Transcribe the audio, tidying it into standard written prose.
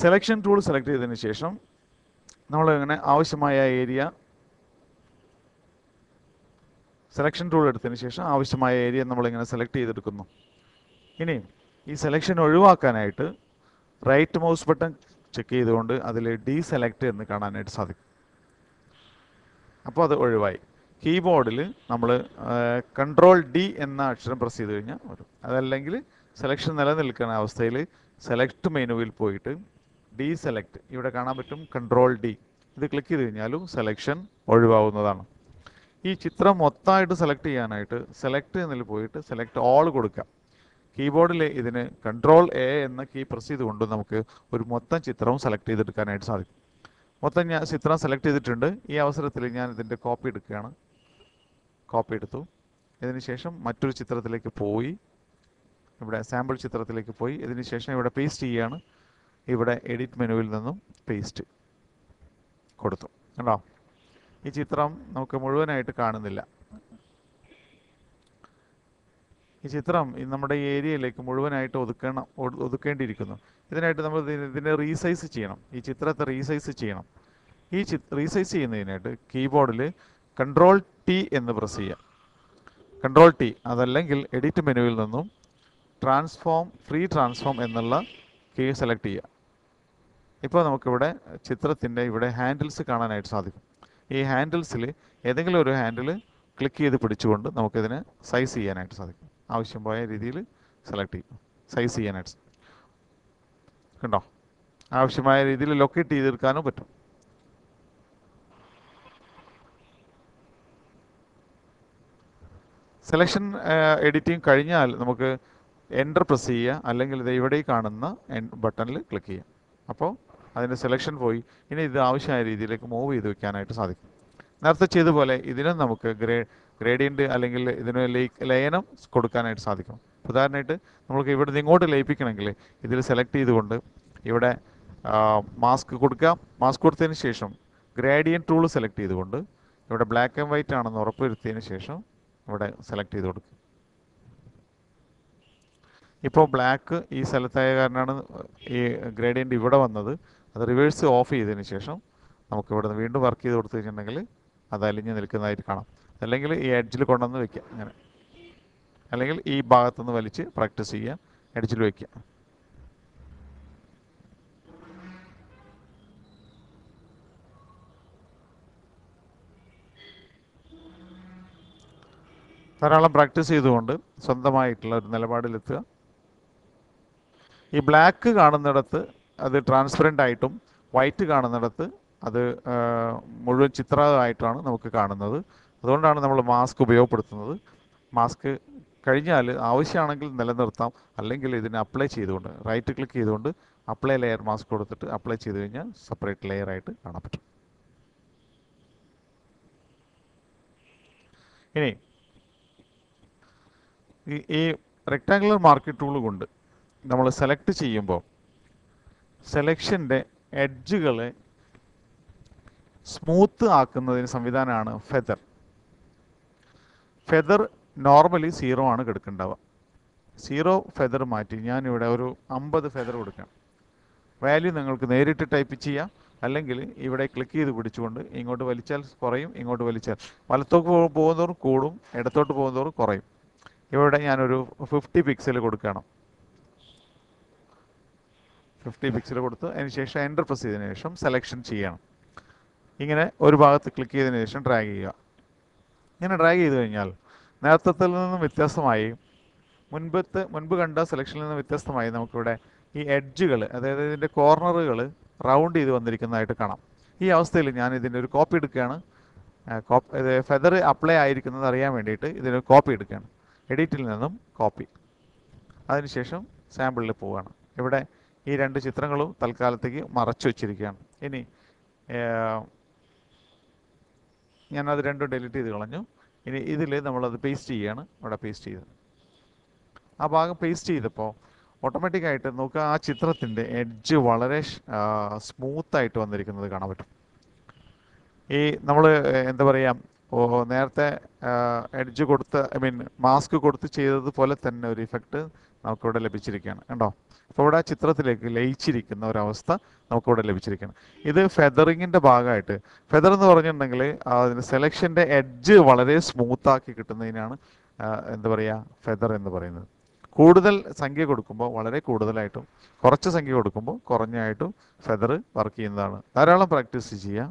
Selection tool select ചെയ്തതിന് ശേഷം നമ്മൾ ഇങ്ങനെ ആവശ്യമായ ഏരിയ സെലക്ഷൻ ടൂൾ എടുത്തതിന് ശേഷം ആവശ്യമായ ഏരിയ നമ്മളിങ്ങനെ സെലക്ട് ചെയ്തെടുക്കുന്നു. ഇനി ഈ സെലക്ഷൻ ഒഴിവാക്കാനായിട്ട് റൈറ്റ് മൗസ് ബട്ടൺ ചെക്ക് ചെയ്തുകൊണ്ട് അതിൽ ഡീസെലക്ട് എന്ന് കാണാനായിട്ട് സാധിക്കും. അപ്പോൾ അത് ഒഴിവായി. കീബോർഡിൽ നമ്മൾ കൺട്രോൾ ഡി എന്ന അക്ഷരം പ്രസ് ചെയ്ത് കഴിഞ്ഞാൽ വരും. അതല്ലെങ്കിൽ സെലക്ഷൻ നിലനിൽക്കുന്ന അവസ്ഥയിൽ സെലക്ട് മെനുവിൽ പോയിട്ട് ഡീസെലക്ട് ഇവിടെ കാണാൻ പറ്റും, കൺട്രോൾ ഡി ഇത് ക്ലിക്ക് ചെയ്ത് കഴിഞ്ഞാലും സെലക്ഷൻ ഒഴിവാവുന്നതാണ്. ഈ ചിത്രം മൊത്തമായിട്ട് സെലക്ട് ചെയ്യാനായിട്ട് സെലക്ട് എന്നതിൽ പോയിട്ട് സെലക്ട് ഓൾ കൊടുക്കാം. കീബോർഡിൽ ഇതിന് കൺട്രോൾ എ എന്ന കീ പ്രസ് ചെയ്തുകൊണ്ട് നമുക്ക് ഒരു മൊത്തം ചിത്രവും സെലക്ട് ചെയ്തെടുക്കാനായിട്ട് സാധിക്കും. മൊത്തം ഞാൻ ചിത്രം സെലക്ട് ചെയ്തിട്ടുണ്ട്. ഈ അവസരത്തിൽ ഞാൻ ഇതിൻ്റെ കോപ്പി എടുക്കുകയാണ്. കോപ്പി എടുത്തു. ഇതിന് ശേഷം മറ്റൊരു ചിത്രത്തിലേക്ക് പോയി, ഇവിടെ സാമ്പിൾ ചിത്രത്തിലേക്ക് പോയി. ഇതിന് ശേഷം ഇവിടെ പേസ്റ്റ് ചെയ്യുകയാണ്. ഇവിടെ എഡിറ്റ് മെനുവിൽ നിന്നും പേസ്റ്റ് കൊടുത്തു. കണ്ടോ, ഈ ചിത്രം നമുക്ക് മുഴുവനായിട്ട് കാണുന്നില്ല. ഈ ചിത്രം നമ്മുടെ ഈ ഏരിയയിലേക്ക് മുഴുവനായിട്ട് ഒതുക്കേണ്ടിയിരിക്കുന്നു. ഇതിനായിട്ട് നമ്മൾ ഇതിനെ റീസൈസ് ചെയ്യണം. ഈ ചിത്രത്തെ റീസൈസ് ചെയ്യണം. ഈ റീസൈസ് ചെയ്യുന്നതിനായിട്ട് കീബോർഡിൽ കൺട്രോൾ ടി എന്ന് പ്രസ് ചെയ്യാം. കൺട്രോൾ ടി, അതല്ലെങ്കിൽ എഡിറ്റ് മെനുവിൽ നിന്നും ഫ്രീ ട്രാൻസ്ഫോം എന്നുള്ള കീ സെലക്ട് ചെയ്യുക. ഇപ്പോൾ നമുക്കിവിടെ ചിത്രത്തിൻ്റെ ഇവിടെ ഹാൻഡിൽസ് കാണാനായിട്ട് സാധിക്കും. ഈ ഹാൻഡിൽസിൽ ഏതെങ്കിലും ഒരു ഹാൻഡിൽ ക്ലിക്ക് ചെയ്ത് പിടിച്ചുകൊണ്ട് നമുക്കിതിനെ സൈസ് ചെയ്യാനായിട്ട് സാധിക്കും. ആവശ്യമായ രീതിയിൽ സെലക്ട് ചെയ്യും, സൈസ് ചെയ്യാനായിട്ട്. കണ്ടോ, ആവശ്യമായ രീതിയിൽ ലൊക്കേറ്റ് ചെയ്തെടുക്കാനും പറ്റും. സെലക്ഷൻ എഡിറ്റിംഗ് കഴിഞ്ഞാൽ നമുക്ക് എൻ്റർ പ്രസ് ചെയ്യുക, അല്ലെങ്കിൽ ഇത് ഇവിടെ കാണുന്ന ബട്ടണിൽ ക്ലിക്ക് ചെയ്യാം. അപ്പോൾ അതിൻ്റെ സെലക്ഷൻ പോയി. ഇനി ഇത് ആവശ്യമായ രീതിയിലേക്ക് മൂവ് ചെയ്ത് വെക്കാനായിട്ട് സാധിക്കും. നേരത്തെ ചെയ്ത പോലെ ഇതിനും നമുക്ക് ഗ്രേഡിയൻ്റ് അല്ലെങ്കിൽ ഇതിന് ലയനം കൊടുക്കാനായിട്ട് സാധിക്കും. ഉദാഹരണമായിട്ട് നമുക്ക് ഇവിടെ നിന്ന് ഇങ്ങോട്ട് ലയിപ്പിക്കണമെങ്കിൽ ഇതിൽ സെലക്ട് ചെയ്തുകൊണ്ട് ഇവിടെ മാസ്ക് കൊടുക്കാം. മാസ്ക് കൊടുത്തതിന് ശേഷം ഗ്രേഡിയൻ്റ് ടൂൾ സെലക്ട് ചെയ്തുകൊണ്ട് ഇവിടെ ബ്ലാക്ക് ആൻഡ് വൈറ്റ് ആണെന്ന് ഉറപ്പുവരുത്തിയതിന് ശേഷം ഇവിടെ സെലക്ട് ചെയ്ത് കൊടുക്കും. ഇപ്പോൾ ബ്ലാക്ക് ഈ സ്ഥലത്തായ കാരണമാണ് ഈ ഗ്രേഡിയൻ്റ് ഇവിടെ വന്നത്. അത് റിവേഴ്സ് ഓഫ് ചെയ്തതിന് ശേഷം നമുക്ക് ഇവിടെ നിന്ന് വീണ്ടും വർക്ക് ചെയ്ത് കൊടുത്തു കഴിഞ്ഞിട്ടുണ്ടെങ്കിൽ അത് അലിഞ്ഞ് നിൽക്കുന്നതായിട്ട് കാണാം. അല്ലെങ്കിൽ ഈ എഡ്ജിൽ കൊണ്ടുവന്ന് വയ്ക്കുക, അങ്ങനെ. അല്ലെങ്കിൽ ഈ ഭാഗത്തുനിന്ന് വലിച്ച് പ്രാക്ടീസ് ചെയ്യുക, എഡ്ജിൽ വയ്ക്കുക. ധാരാളം പ്രാക്ടീസ് ചെയ്തുകൊണ്ട് സ്വന്തമായിട്ടുള്ള ഒരു നിലപാടിലെത്തുക. ഈ ബ്ലാക്ക് കാണുന്നിടത്ത് അത് ട്രാൻസ്പെറൻ്റ് ആയിട്ടും വൈറ്റ് കാണുന്നിടത്ത് അത് മുഴുവൻ ചിത്രമായിട്ടാണ് നമുക്ക് കാണുന്നത്. അതുകൊണ്ടാണ് നമ്മൾ മാസ്ക് ഉപയോഗപ്പെടുത്തുന്നത്. മാസ്ക് കഴിഞ്ഞാൽ ആവശ്യമാണെങ്കിൽ നിലനിർത്താം, അല്ലെങ്കിൽ ഇതിനെ അപ്ലൈ ചെയ്തുകൊണ്ട് റൈറ്റ് ക്ലിക്ക് ചെയ്തുകൊണ്ട് അപ്ലൈ ലെയർ മാസ്ക് കൊടുത്തിട്ട് അപ്ലൈ ചെയ്ത് കഴിഞ്ഞാൽ സെപ്പറേറ്റ് ലെയർ ആയിട്ട് കാണാൻ പറ്റും. ഇനി ഈ റെക്ടാങ്കുലർ മാർക്കിംഗ് ടൂൾ കൊണ്ട് നമ്മൾ സെലക്ട് ചെയ്യുമ്പോൾ സെലക്ഷൻ്റെ എഡ്ജുകളെ സ്മൂത്ത് ആക്കുന്നതിന് സംവിധാനമാണ് ഫെദർ. ഫെദർ നോർമലി 0 ആണ് കിടക്കുന്നുണ്ടാവുക. 0 ഫെദർ മാറ്റി ഞാനിവിടെ ഒരു 50 ഫെദർ കൊടുക്കാം. വാല്യൂ നിങ്ങൾക്ക് നേരിട്ട് ടൈപ്പ് ചെയ്യാം, അല്ലെങ്കിൽ ഇവിടെ ക്ലിക്ക് ചെയ്ത് പിടിച്ചുകൊണ്ട് ഇങ്ങോട്ട് വലിച്ചാൽ കുറയും, ഇങ്ങോട്ട് വലിച്ചാൽ വലത്തോട്ട് പോകുന്നതോറും കൂടും, ഇടത്തോട്ട് പോകുന്നതോറും കുറയും. ഇവിടെ ഞാനൊരു 50 പിക്സൽ കൊടുക്കണം. 50 പിക്സൽ കൊടുത്ത് അതിന് ശേഷം എൻ്റർ പ്രസ് ചെയ്തതിന് ശേഷം സെലക്ഷൻ ചെയ്യണം. ഇങ്ങനെ ഒരു ഭാഗത്ത് ക്ലിക്ക് ചെയ്തതിന് ശേഷം ഡ്രാഗ് ചെയ്യുക. ഇങ്ങനെ ഡ്രാഗ് ചെയ്ത് കഴിഞ്ഞാൽ നേരത്തെ നിന്നും വ്യത്യസ്തമായി മുൻപ് കണ്ട സെലക്ഷനിൽ നിന്ന് വ്യത്യസ്തമായി നമുക്കിവിടെ ഈ എഡ്ജുകൾ, അതായത് ഇതിൻ്റെ കോർണറുകൾ റൗണ്ട് ചെയ്ത് വന്നിരിക്കുന്നതായിട്ട് കാണാം. ഈ അവസ്ഥയിൽ ഞാൻ ഇതിൻ്റെ ഒരു കോപ്പി എടുക്കുകയാണ്. ഫെദർ അപ്ലൈ ആയിരിക്കുന്നത് അറിയാൻ വേണ്ടിയിട്ട് ഇതിന് കോപ്പി എടുക്കുകയാണ്. എഡിറ്റിൽ നിന്നും കോപ്പി, അതിനുശേഷം സാമ്പിളിൽ പോവുകയാണ്. ഇവിടെ ഈ 2 ചിത്രങ്ങളും തൽക്കാലത്തേക്ക് മറച്ചു വച്ചിരിക്കുകയാണ്. ഇനി ഞാനത് രണ്ടും ഡിലീറ്റ് ചെയ്ത് കളഞ്ഞു. ഇനി ഇതിൽ നമ്മളത് പേസ്റ്റ് ചെയ്യുകയാണ്. ഇവിടെ പേസ്റ്റ് ചെയ്ത് ആ ഭാഗം പേസ്റ്റ് ചെയ്തപ്പോൾ ഓട്ടോമാറ്റിക്കായിട്ട് നോക്കുക, ആ ചിത്രത്തിൻ്റെ എഡ്ജ് വളരെ സ്മൂത്തായിട്ട് വന്നിരിക്കുന്നത് കാണാൻ പറ്റും. ഈ നമ്മൾ എന്താ പറയുക, നേരത്തെ എഡ്ജ് കൊടുത്ത് മാസ്ക് കൊടുത്ത് ചെയ്തതുപോലെ തന്നെ ഒരു ഇഫക്റ്റ് നമുക്കിവിടെ ലഭിച്ചിരിക്കുകയാണ്. കണ്ടോ? അപ്പോൾ ഇവിടെ ചിത്രത്തിലേക്ക് ലയിച്ചിരിക്കുന്ന ഒരവസ്ഥ നമുക്കിവിടെ ലഭിച്ചിരിക്കുകയാണ്. ഇത് ഫെദറിങ്ങിൻ്റെ ഭാഗമായിട്ട്, ഫെദർ എന്ന് പറഞ്ഞിട്ടുണ്ടെങ്കിൽ അതിന് സെലക്ഷൻ്റെ എഡ്ജ് വളരെ സ്മൂത്താക്കി കിട്ടുന്നതിനാണ് എന്താ പറയുക, ഫെദർ എന്ന് പറയുന്നത്. കൂടുതൽ സംഖ്യ കൊടുക്കുമ്പോൾ വളരെ കൂടുതലായിട്ടും കുറച്ച് സംഖ്യ കൊടുക്കുമ്പോൾ കുറഞ്ഞായിട്ടും ഫെദർ വർക്ക് ചെയ്യുന്നതാണ്. ധാരാളം പ്രാക്ടീസ് ചെയ്യുക.